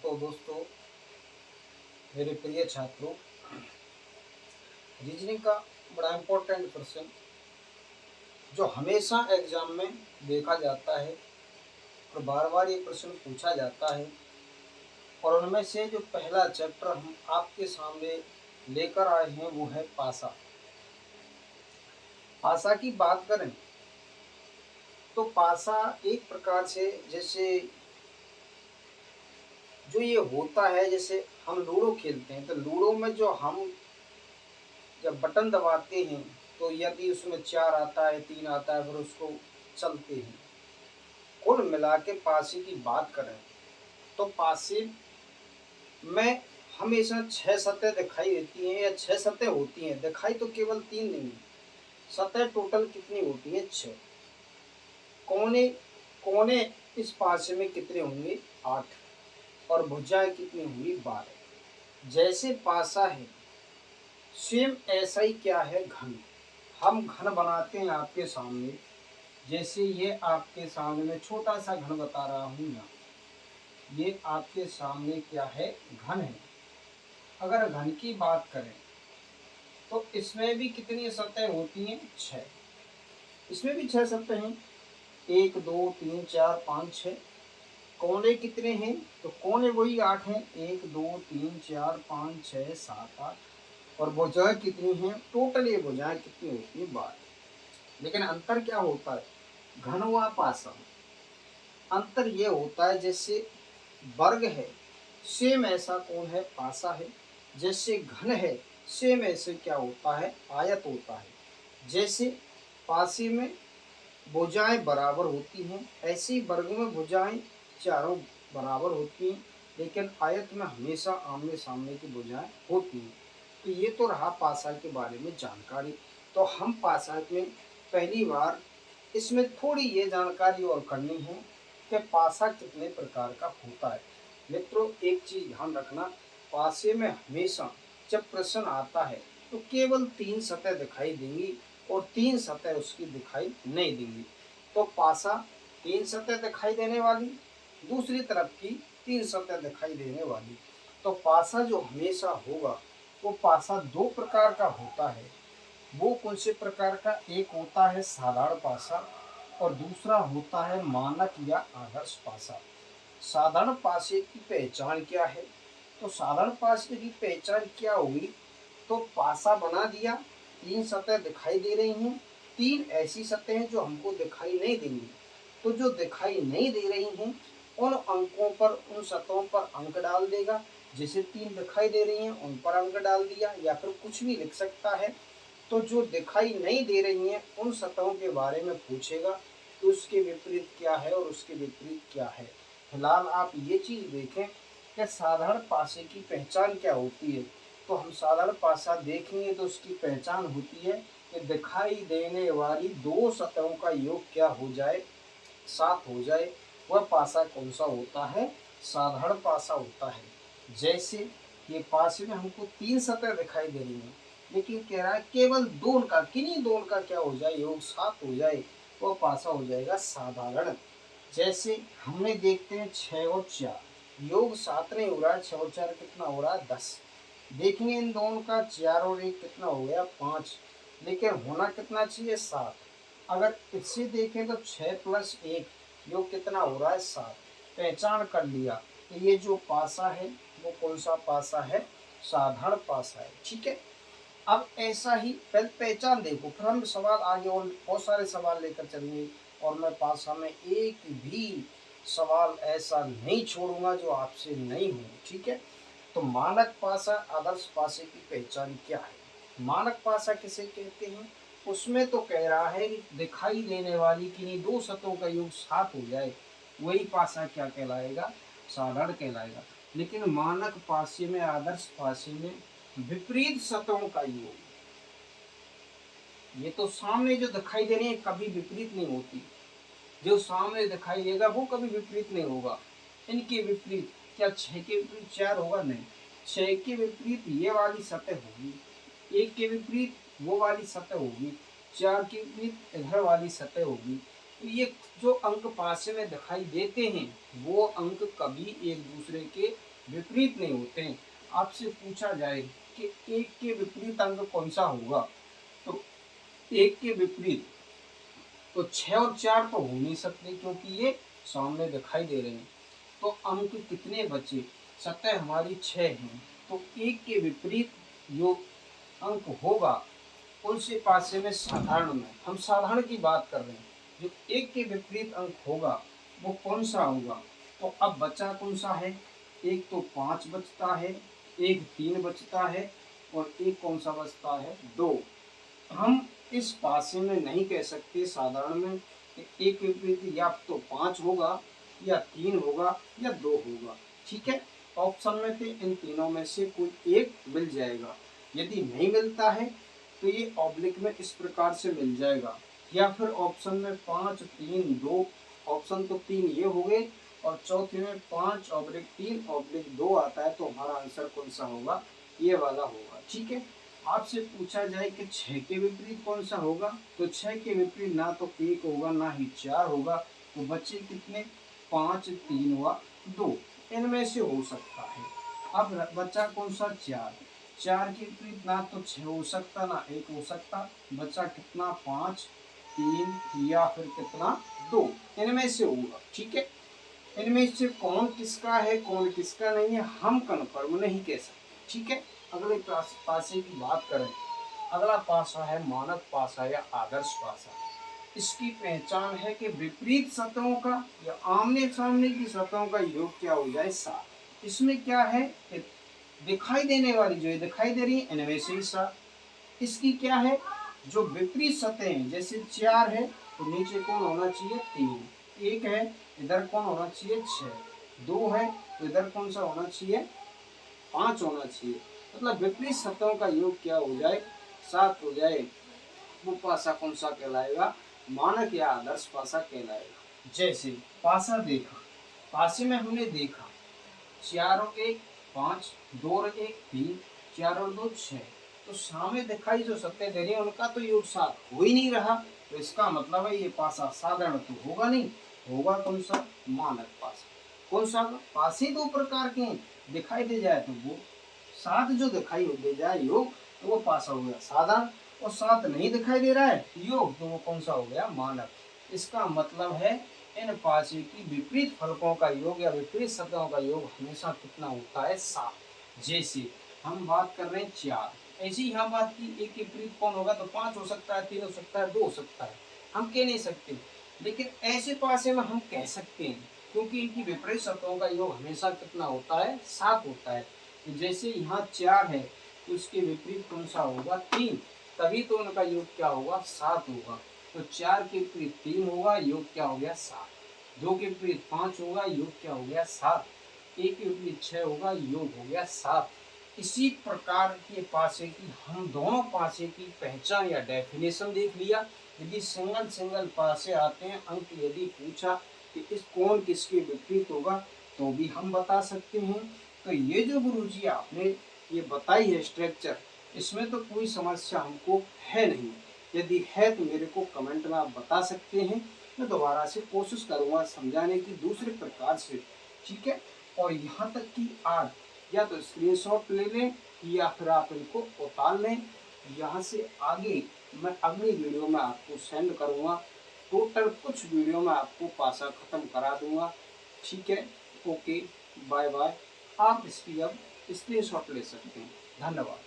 तो दोस्तों, मेरे प्रिय छात्रों, रीजनिंग का बड़ा इम्पोर्टेंट प्रश्न जो हमेशा एग्जाम में देखा जाता है और बार बार ये प्रश्न पूछा जाता है, और उनमें से जो पहला चैप्टर हम आपके सामने लेकर आए हैं वो है पासा। पासा की बात करें तो पासा एक प्रकार से जैसे जो ये होता है, जैसे हम लूडो खेलते हैं तो लूडो में जो हम जब बटन दबाते हैं तो यदि उसमें 4 आता है, 3 आता है, फिर उसको चलते हैं। कुल मिला के पासे की बात करें तो पासे में हमेशा 6 सतह दिखाई देती हैं या 6 सतह होती हैं। दिखाई तो केवल 3 देंगी, सतह टोटल कितनी होती है? 6। कोने कोने इस पासे में कितने होंगे? 8। और भुजाएं कितनी होंगी? 12। जैसे पासा है सेम ऐसा ही क्या है? घन। हम घन बनाते हैं आपके सामने, जैसे ये आपके सामने मैं छोटा सा घन बता रहा हूँ यहाँ, ये आपके सामने क्या है? घन है। अगर घन की बात करें तो इसमें भी कितनी सतह होती हैं? 6। इसमें भी 6 सतह हैं, 1 2 3 4 5 6। कोने कितने हैं? तो कोने वही 8 हैं, 1 2 3 4 5 6 7 8। और भुजाएं कितनी हैं? टोटल ये भुजाएं कितनी होती है? 12। लेकिन अंतर क्या होता है घन व पासा? अंतर ये होता है जैसे वर्ग है सेम ऐसा कौन है? पासा है। जैसे घन है सेम ऐसे क्या होता है? आयत होता है। जैसे पासे में भुजाएं बराबर होती हैं, ऐसे ही वर्ग में भुजाएं चारों बराबर होती हैं, लेकिन आयत में हमेशा आमने सामने की भुजाएं होती हैं। तो ये तो रहा पासा के बारे में जानकारी। तो हम पासा में पहली बार इसमें थोड़ी ये जानकारी और करनी है कि पासा कितने प्रकार का होता है। मित्रों, एक चीज ध्यान रखना, पासे में हमेशा जब प्रश्न आता है तो केवल 3 सतह दिखाई देंगी और 3 सतह उसकी दिखाई नहीं देंगी। तो पासा 3 सतह दिखाई देने वाली, दूसरी तरफ की 3 सतह दिखाई देने वाली। तो पासा जो हमेशा होगा वो पासा 2 प्रकार का होता है। वो कौन से प्रकार का? एक होता है साधारण पासा और दूसरा होता है मानक या आदर्श पासा। साधारण पासे की पहचान क्या है? तो साधारण पासे की पहचान क्या हुई? तो पासा बना दिया, 3 सतह दिखाई दे रही हैं, 3 ऐसी सतह हैं जो हमको दिखाई नहीं देंगी। तो जो दिखाई नहीं दे रही हैं उन अंकों पर, उन सतहों पर अंक डाल देगा। जैसे 3 दिखाई दे रही हैं उन पर अंक डाल दिया, या फिर कुछ भी लिख सकता है। तो जो दिखाई नहीं दे रही हैं उन सतहों के बारे में पूछेगा कि उसके विपरीत क्या है और उसके विपरीत क्या है। फिलहाल आप ये चीज देखें कि साधारण पासे की पहचान क्या होती है। तो हम साधारण पासा देखेंगे तो उसकी पहचान होती है कि दिखाई देने वाली 2 सतहों का योग क्या हो जाए? 7 हो जाए। वह पासा कौन सा होता है? साधारण पासा होता है। जैसे ये पासे में हमको 3 सतह दिखाई दे रही हैं, लेकिन कह रहा है केवल 2 का, किन्हीं 2 का क्या हो जाए? योग 7 हो जाए। वह पासा हो जाएगा साधारण। जैसे हमने देखते हैं 6 और 4, योग 7 नहीं हो रहा है, 6 और 4 कितना हो रहा है? 10। देखेंगे इन दोनों का 4 और 1 कितना हो गया? 5। लेकिन होना कितना चाहिए? 7। अगर इससे देखें तो 6 प्लस 1 योग कितना हो रहा है? 7। पहचान कर लिया तो ये जो पासा है वो कौन सा पासा है? साधारण पासा है। ठीक है। अब ऐसा ही पहले पहचान देखो, फिर हम सवाल आगे और बहुत सारे सवाल लेकर चलेंगे, और मैं पासा में एक भी सवाल ऐसा नहीं छोड़ूंगा जो आपसे नहीं हो। ठीक है। तो मानक पासा, आदर्श पासे की पहचान क्या है? मानक पासा किसे कहते हैं? उसमें तो कह रहा है कि दिखाई देने वाली किन्हीं 2 सतहों का योग 7 हो जाए, वही पासा क्या कहलाएगा? साधारण कहलाएगा। लेकिन मानक पासे में, आदर्श पासे में विपरीत सतहों का योग, ये तो सामने जो दिखाई दे रही है कभी विपरीत नहीं होती, जो सामने दिखाई देगा वो कभी विपरीत नहीं होगा। इनके विपरीत क्या 6 के विपरीत 4 होगा? नहीं। 6 के विपरीत ये वाली सतह होगी, 1 के विपरीत वो वाली सतह होगी, 4 के विपरीत इधर वाली सतह होगी। तो ये जो अंक पासे में दिखाई देते हैं वो अंक कभी एक दूसरे के विपरीत नहीं होते हैं। आपसे पूछा जाए कि एक के विपरीत अंक कौन सा होगा, तो एक के विपरीत तो 6 और 4 तो हो नहीं सकते क्योंकि ये सामने दिखाई दे रहे हैं। तो अंक कितने बचे, सतह हमारी 6 हैं, तो एक के विपरीत जो अंक होगा उनसे पासे में साधारण में, हम साधारण की बात कर रहे हैं, जो एक के विपरीत अंक होगा वो कौन सा होगा। तो अब बचा कौन सा है, एक तो 5 बचता है, एक 3 बचता है, और एक कौन सा बचता है, 2। हम इस पासे में नहीं कह सकते साधारण में कि एक के विपरीत या तो 5 होगा या 3 होगा या 2 होगा। ठीक है, ऑप्शन में से इन तीनों में से कोई एक मिल जाएगा। यदि नहीं मिलता है तो ये ऑब्लिक में इस प्रकार से मिल जाएगा, या फिर ऑप्शन में 5 3 2, ऑप्शन तो 3 ये हो गए, और चौथे में 5/3/2 आता है, तो हमारा आंसर कौन सा होगा, ये वाला होगा। ठीक है, आपसे पूछा जाए कि 6 के विपरीत कौन सा होगा, तो 6 के विपरीत ना तो 1 होगा ना ही 4 होगा, तो बच्चे कितने, 5 3 व 2, इनमें से हो सकता है। अब बच्चा कौन सा, 4। 4 के विपरीत ना तो 6 हो सकता ना 1 हो सकता, बच्चा कितना, 5 3 या फिर कितना, 2, इनमें से होगा। ठीक है, इनमें से कौन किसका है कौन किसका नहीं है हम कन्फर्म नहीं कह सकते। ठीक है, अगले पासे की बात करें, अगला पासा है मानक पासा या आदर्श पासा। इसकी पहचान है कि विपरीत सतहों का या आमने सामने की सतहों का योग क्या हो जाए, 7। इसमें क्या है कि दिखाई देने वाली जो है दिखाई दे रही है इनमें से ही 7। इसकी क्या है, जो विपरीत सतह हैं, जैसे 4 है तो नीचे कौन होना चाहिए, 3। 1 है इधर कौन होना चाहिए, 6। 2 है तो इधर कौन सा होना चाहिए, 5 होना चाहिए। मतलब विपरीत सतहों का योग क्या हो जाए, 7 हो जाए, वो पासा कौन सा कहलाएगा, मानक या आदर्श पासा कहलाएगा। जैसे पासा देखा, पासे में हमने देखा 4 और 1 5, 2 और 1 3, 4 और 2 6, तो सामने दिखाई जो सत्य दे रही है उनका तो योग 7 हो ही नहीं रहा, तो इसका मतलब है ये पासा साधारण तो होगा नहीं, होगा कौन सा, मानक पासा। कौन सा, पासे 2 प्रकार के हैं, दिखाई दे जाए तो वो 7 जो दिखाई दे जाए योग, तो वो पासा हो गया साधारण, और 7 नहीं दिखाई दे रहा है योग, तो वो कौन सा हो गया, मानक। इसका मतलब है इन पासे की विपरीत फलकों का योग या विपरीत सतहों का योग हमेशा कितना होता है, 7। जैसे हम बात कर रहे हैं 4, ऐसी ही हम बात की एक के विपरीत कौन होगा, तो 5 हो सकता है, 3 हो सकता है, 2 हो सकता है, हम कह नहीं सकते। लेकिन ऐसे पासे में हम कह सकते हैं क्योंकि इनकी विपरीत सतहों का योग हमेशा कितना होता है, 7 होता है। तो जैसे यहाँ 4 है तो उसके विपरीत कौन सा होगा, 3, तभी तो उनका योग क्या होगा, 7 होगा। तो 4 के विपरीत 3 होगा, योग क्या हो गया, 7। 2 के विपरीत 5 होगा, योग क्या हो गया, 7। 1 के विपरीत 6 होगा, योग हो गया 7। इसी प्रकार के पासे की हम दोनों पासे की पहचान या डेफिनेशन देख लिया। यदि सिंगल सिंगल पासे आते हैं, अंक यदि पूछा कि इस कौन किसके विपरीत होगा, तो भी हम बता सकते हैं। तो ये जो गुरुजी आपने ये बताई है स्ट्रक्चर, इसमें तो कोई समस्या हमको है नहीं। यदि है तो मेरे को कमेंट में आप बता सकते हैं, मैं दोबारा से कोशिश करूँगा समझाने की दूसरे प्रकार से। ठीक है, और यहाँ तक कि आप या तो स्क्रीनशॉट ले लें या फिर आप इनको उतार लें। यहाँ से आगे मैं अगली वीडियो में आपको सेंड करूँगा, टोटल कुछ वीडियो में आपको पासा ख़त्म करा दूँगा। ठीक है, ओके, बाय बाय। आप इसकी अब स्क्रीनशॉट ले सकते हैं। धन्यवाद।